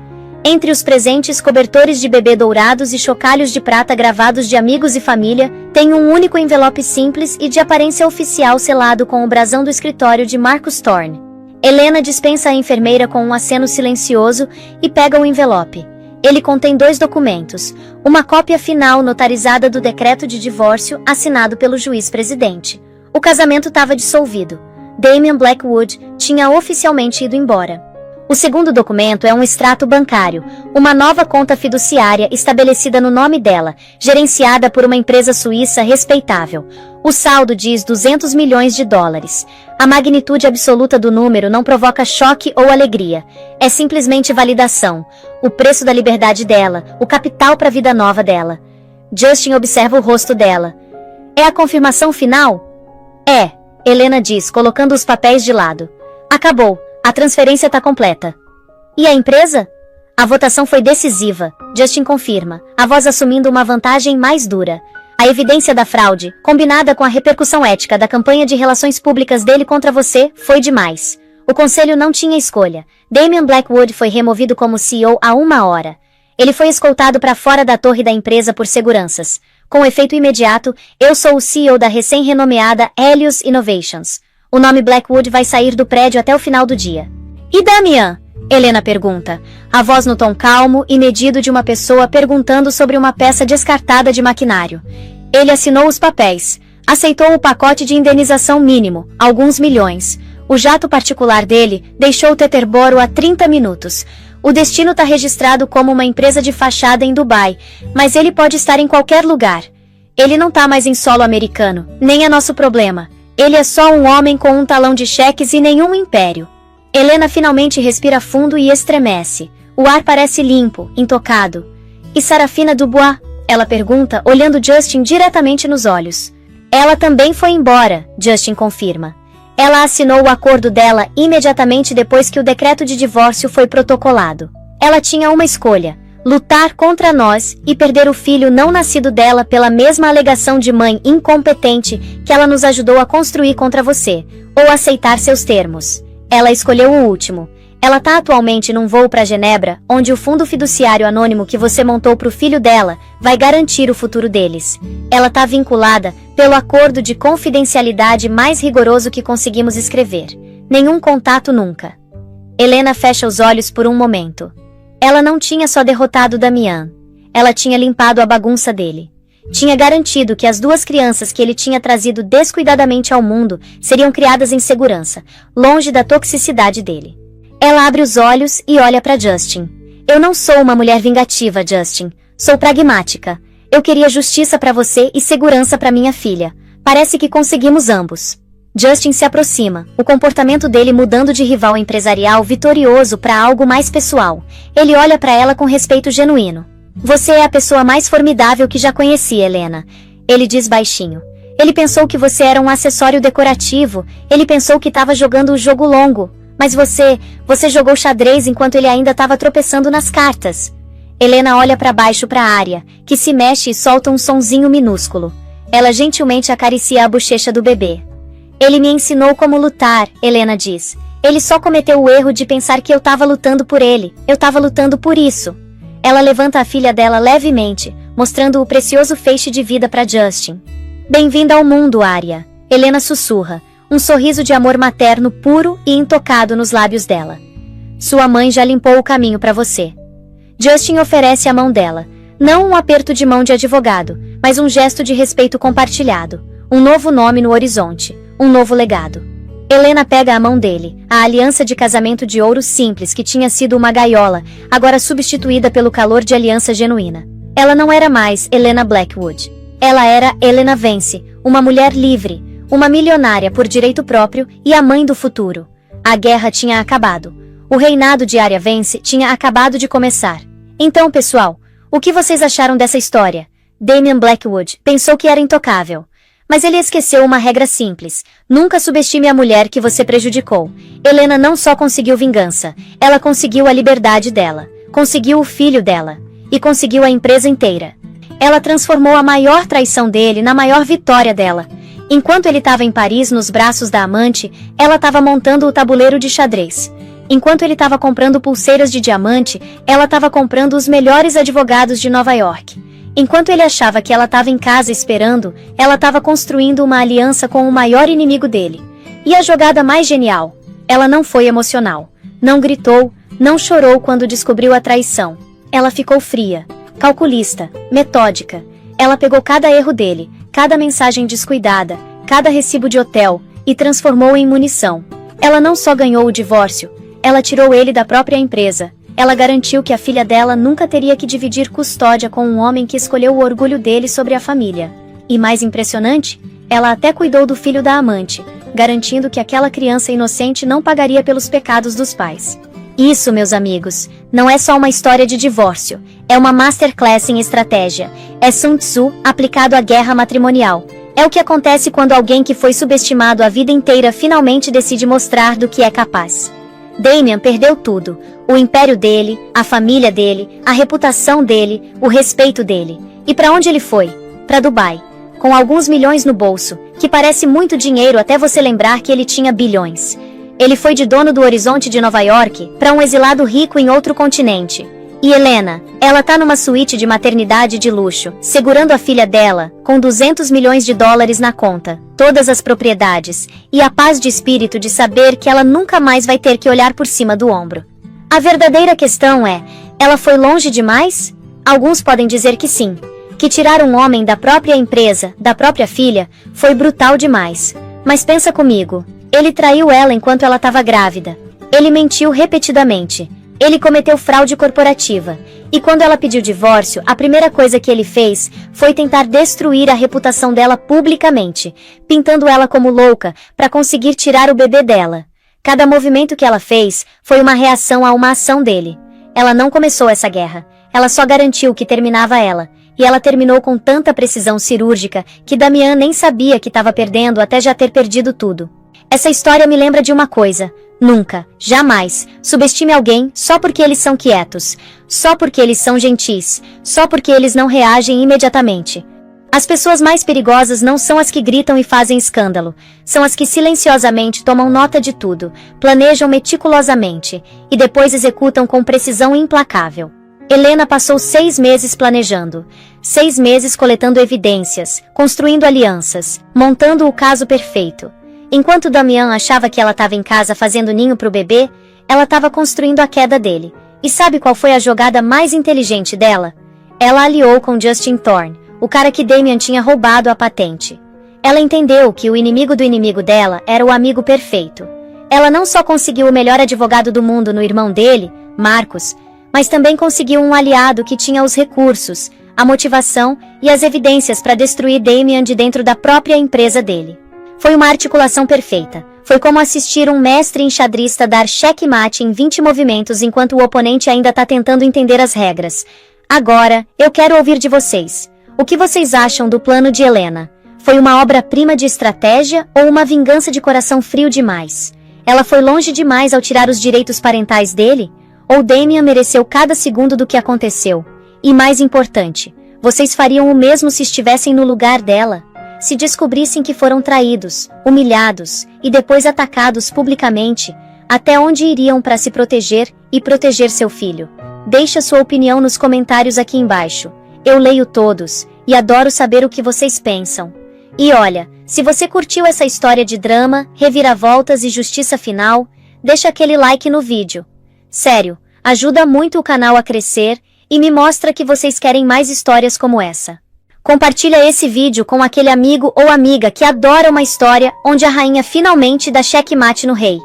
Entre os presentes, cobertores de bebê dourados e chocalhos de prata gravados de amigos e família, tem um único envelope simples e de aparência oficial selado com o brasão do escritório de Marcus Thorne. Helena dispensa a enfermeira com um aceno silencioso e pega o envelope. Ele contém 2 documentos, uma cópia final notarizada do decreto de divórcio assinado pelo juiz-presidente. O casamento estava dissolvido. Damian Blackwood tinha oficialmente ido embora. O segundo documento é um extrato bancário, uma nova conta fiduciária estabelecida no nome dela, gerenciada por uma empresa suíça respeitável. O saldo diz 200 milhões de dólares. A magnitude absoluta do número não provoca choque ou alegria. É simplesmente validação. O preço da liberdade dela, o capital para a vida nova dela. Justin observa o rosto dela. É a confirmação final? É, Helena diz, colocando os papéis de lado. Acabou, a transferência está completa. E a empresa? A votação foi decisiva, Justin confirma, a voz assumindo uma vantagem mais dura. A evidência da fraude, combinada com a repercussão ética da campanha de relações públicas dele contra você, foi demais. O conselho não tinha escolha. Damian Blackwood foi removido como CEO há 1 hora. Ele foi escoltado para fora da torre da empresa por seguranças. Com efeito imediato, eu sou o CEO da recém-renomeada Helios Innovations. O nome Blackwood vai sair do prédio até o final do dia. E Damian? Helena pergunta, a voz no tom calmo e medido de uma pessoa perguntando sobre uma peça descartada de maquinário. Ele assinou os papéis, aceitou o pacote de indenização mínimo, alguns milhões. O jato particular dele deixou Teterboro há 30 minutos. O destino tá registrado como uma empresa de fachada em Dubai, mas ele pode estar em qualquer lugar. Ele não tá mais em solo americano, nem é nosso problema. Ele é só um homem com um talão de cheques e nenhum império. Helena finalmente respira fundo e estremece. O ar parece limpo, intocado. E Sarafina Dubois? Ela pergunta, olhando Justin diretamente nos olhos. Ela também foi embora, Justin confirma. Ela assinou o acordo dela imediatamente depois que o decreto de divórcio foi protocolado. Ela tinha uma escolha: lutar contra nós e perder o filho não nascido dela pela mesma alegação de mãe incompetente que ela nos ajudou a construir contra você, ou aceitar seus termos. Ela escolheu o último. Ela tá atualmente num voo para Genebra, onde o fundo fiduciário anônimo que você montou pro filho dela vai garantir o futuro deles. Ela tá vinculada pelo acordo de confidencialidade mais rigoroso que conseguimos escrever. Nenhum contato nunca. Helena fecha os olhos por um momento. Ela não tinha só derrotado Damian. Ela tinha limpado a bagunça dele. Tinha garantido que as duas crianças que ele tinha trazido descuidadamente ao mundo seriam criadas em segurança, longe da toxicidade dele. Ela abre os olhos e olha para Justin. Eu não sou uma mulher vingativa, Justin. Sou pragmática. Eu queria justiça para você e segurança para minha filha. Parece que conseguimos ambos. Justin se aproxima, o comportamento dele mudando de rival empresarial vitorioso para algo mais pessoal. Ele olha para ela com respeito genuíno. Você é a pessoa mais formidável que já conheci, Helena. Ele diz baixinho. Ele pensou que você era um acessório decorativo. Ele pensou que estava jogando o jogo longo. Mas você jogou xadrez enquanto ele ainda estava tropeçando nas cartas. Helena olha para baixo para a Arya, que se mexe e solta um sonzinho minúsculo. Ela gentilmente acaricia a bochecha do bebê. Ele me ensinou como lutar, Helena diz. Ele só cometeu o erro de pensar que eu estava lutando por ele. Eu estava lutando por isso. Ela levanta a filha dela levemente, mostrando o precioso feixe de vida para Justin. Bem-vinda ao mundo, Arya. Helena sussurra. Um sorriso de amor materno puro e intocado nos lábios dela. Sua mãe já limpou o caminho para você. Justin oferece a mão dela. Não um aperto de mão de advogado, mas um gesto de respeito compartilhado. Um novo nome no horizonte. Um novo legado. Helena pega a mão dele, a aliança de casamento de ouro simples que tinha sido uma gaiola, agora substituída pelo calor de aliança genuína. Ela não era mais Helena Blackwood. Ela era Helena Vence, uma mulher livre, uma milionária por direito próprio e a mãe do futuro. A guerra tinha acabado. O reinado de Arya Vence tinha acabado de começar. Então, pessoal, o que vocês acharam dessa história? Damian Blackwood pensou que era intocável. Mas ele esqueceu uma regra simples. Nunca subestime a mulher que você prejudicou. Helena não só conseguiu vingança, ela conseguiu a liberdade dela, conseguiu o filho dela, e conseguiu a empresa inteira. Ela transformou a maior traição dele na maior vitória dela. Enquanto ele estava em Paris nos braços da amante, ela estava montando o tabuleiro de xadrez. Enquanto ele estava comprando pulseiras de diamante, ela estava comprando os melhores advogados de Nova York. Enquanto ele achava que ela estava em casa esperando, ela estava construindo uma aliança com o maior inimigo dele. E a jogada mais genial? Ela não foi emocional. Não gritou, não chorou quando descobriu a traição. Ela ficou fria, calculista, metódica. Ela pegou cada erro dele, cada mensagem descuidada, cada recibo de hotel, e transformou em munição. Ela não só ganhou o divórcio, ela tirou ele da própria empresa. Ela garantiu que a filha dela nunca teria que dividir custódia com um homem que escolheu o orgulho dele sobre a família. E mais impressionante, ela até cuidou do filho da amante, garantindo que aquela criança inocente não pagaria pelos pecados dos pais. Isso, meus amigos, não é só uma história de divórcio, é uma masterclass em estratégia. É Sun Tzu aplicado à guerra matrimonial. É o que acontece quando alguém que foi subestimado a vida inteira finalmente decide mostrar do que é capaz. Damian perdeu tudo, o império dele, a família dele, a reputação dele, o respeito dele. E para onde ele foi? Para Dubai. Com alguns milhões no bolso, que parece muito dinheiro até você lembrar que ele tinha bilhões. Ele foi de dono do horizonte de Nova York para um exilado rico em outro continente. E Helena, ela tá numa suíte de maternidade de luxo, segurando a filha dela, com 200 milhões de dólares na conta, todas as propriedades, e a paz de espírito de saber que ela nunca mais vai ter que olhar por cima do ombro. A verdadeira questão é, ela foi longe demais? Alguns podem dizer que sim. Que tirar um homem da própria empresa, da própria filha, foi brutal demais. Mas pensa comigo, Ele traiu ela enquanto ela estava grávida. Ele mentiu repetidamente. Ele cometeu fraude corporativa. E quando ela pediu divórcio, a primeira coisa que ele fez foi tentar destruir a reputação dela publicamente, pintando ela como louca para conseguir tirar o bebê dela. Cada movimento que ela fez foi uma reação a uma ação dele. Ela não começou essa guerra. Ela só garantiu que terminava ela. E ela terminou com tanta precisão cirúrgica que Damian nem sabia que estava perdendo até já ter perdido tudo. Essa história me lembra de uma coisa. Nunca, jamais, subestime alguém só porque eles são quietos, só porque eles são gentis, só porque eles não reagem imediatamente. As pessoas mais perigosas não são as que gritam e fazem escândalo, são as que silenciosamente tomam nota de tudo, planejam meticulosamente e depois executam com precisão implacável. Helena passou 6 meses planejando, 6 meses coletando evidências, construindo alianças, montando o caso perfeito. Enquanto Damian achava que ela estava em casa fazendo ninho para o bebê, ela estava construindo a queda dele. E sabe qual foi a jogada mais inteligente dela? Ela aliou com Justin Thorne, o cara que Damian tinha roubado a patente. Ela entendeu que o inimigo do inimigo dela era o amigo perfeito. Ela não só conseguiu o melhor advogado do mundo no irmão dele, Marcus, mas também conseguiu um aliado que tinha os recursos, a motivação e as evidências para destruir Damian de dentro da própria empresa dele. Foi uma articulação perfeita. Foi como assistir um mestre enxadrista dar checkmate em 20 movimentos enquanto o oponente ainda está tentando entender as regras. Agora, eu quero ouvir de vocês. O que vocês acham do plano de Helena? Foi uma obra-prima de estratégia ou uma vingança de coração frio demais? Ela foi longe demais ao tirar os direitos parentais dele? Ou Damian mereceu cada segundo do que aconteceu? E mais importante, vocês fariam o mesmo se estivessem no lugar dela? Se descobrissem que foram traídos, humilhados e depois atacados publicamente, até onde iriam para se proteger e proteger seu filho? Deixe a sua opinião nos comentários aqui embaixo. Eu leio todos e adoro saber o que vocês pensam. E olha, se você curtiu essa história de drama, reviravoltas e justiça final, deixa aquele like no vídeo. Sério, ajuda muito o canal a crescer e me mostra que vocês querem mais histórias como essa. Compartilha esse vídeo com aquele amigo ou amiga que adora uma história onde a rainha finalmente dá checkmate no rei.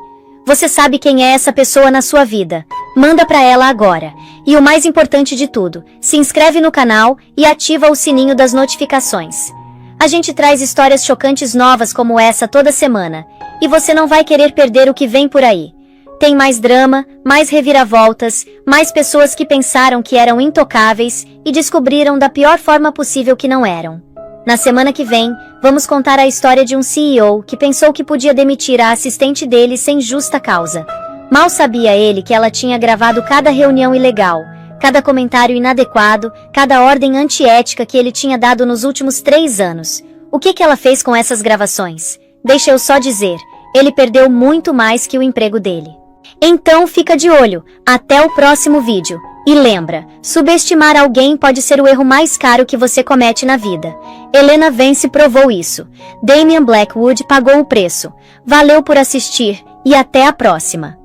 Você sabe quem é essa pessoa na sua vida. Manda pra ela agora. E o mais importante de tudo, se inscreve no canal e ativa o sininho das notificações. A gente traz histórias chocantes novas como essa toda semana. E você não vai querer perder o que vem por aí. Tem mais drama, mais reviravoltas, mais pessoas que pensaram que eram intocáveis e descobriram da pior forma possível que não eram. Na semana que vem, vamos contar a história de um CEO que pensou que podia demitir a assistente dele sem justa causa. Mal sabia ele que ela tinha gravado cada reunião ilegal, cada comentário inadequado, cada ordem antiética que ele tinha dado nos últimos 3 anos. O que ela fez com essas gravações? Deixa eu só dizer, ele perdeu muito mais que o emprego dele. Então fica de olho, até o próximo vídeo. E lembra, subestimar alguém pode ser o erro mais caro que você comete na vida. Helena Vence provou isso. Damian Blackwood pagou o preço. Valeu por assistir, e até a próxima.